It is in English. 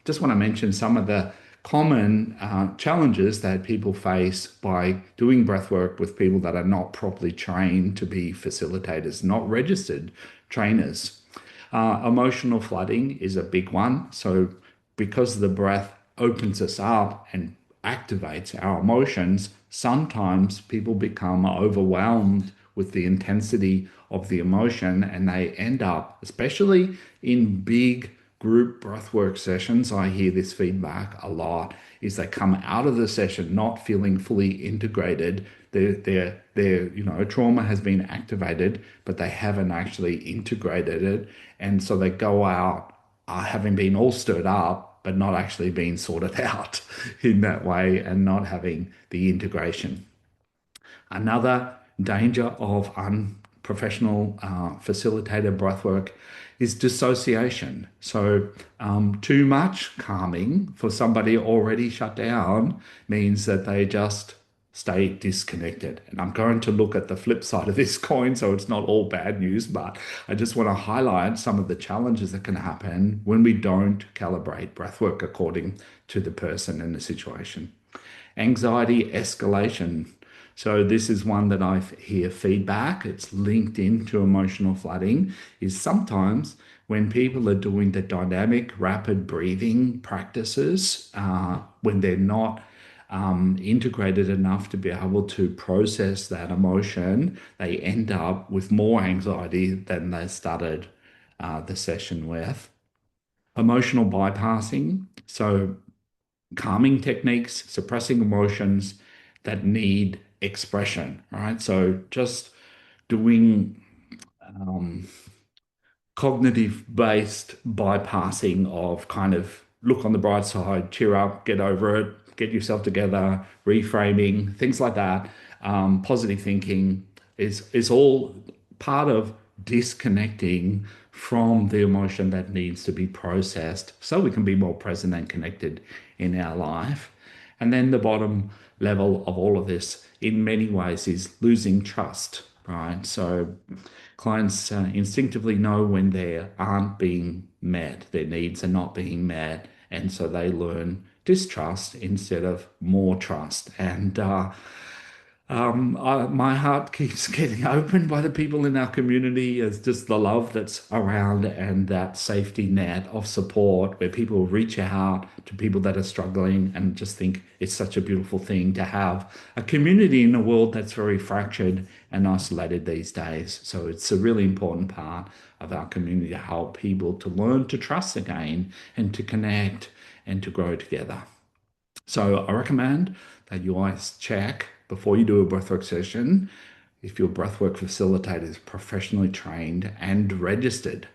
just want to mention some of the common challenges that people face by doing breathwork with people that are not properly trained to be facilitators, not registered trainers. Emotional flooding is a big one. So, because the breath opens us up and activates our emotions, sometimes people become overwhelmed with the intensity of the emotion and they end up, especially in big group breathwork sessions, I hear this feedback a lot, is they come out of the session not feeling fully integrated. Their trauma has been activated, but they haven't actually integrated it. And so they go out having been all stirred up, but not actually being sorted out in that way and not having the integration. Another danger of unprofessional facilitated breathwork is dissociation. So, too much calming for somebody already shut down means that they just stay disconnected. And I'm going to look at the flip side of this coin, so it's not all bad news, but I just want to highlight some of the challenges that can happen when we don't calibrate breathwork according to the person and the situation. Anxiety escalation. So this is one that I hear feedback. It's linked into emotional flooding. Is sometimes when people are doing the dynamic rapid breathing practices, when they're not integrated enough to be able to process that emotion, they end up with more anxiety than they started the session with. Emotional bypassing. So calming techniques, suppressing emotions that need expression, right? So just doing cognitive based bypassing of kind of look on the bright side, cheer up, get over it, get yourself together, reframing, things like that. Positive thinking is all part of disconnecting from the emotion that needs to be processed so we can be more present and connected in our life. And then the bottom level of all of this, in many ways, is losing trust, right? So clients instinctively know when they aren't being met, their needs are not being met, and so they learn distrust instead of more trust. And my heart keeps getting opened by the people in our community as just the love that's around and that safety net of support where people reach out to people that are struggling and just think it's such a beautiful thing to have a community in a world that's very fractured and isolated these days. So it's a really important part of our community to help people to learn to trust again and to connect and to grow together. So I recommend that you always check before you do a breathwork session if your breathwork facilitator is professionally trained and registered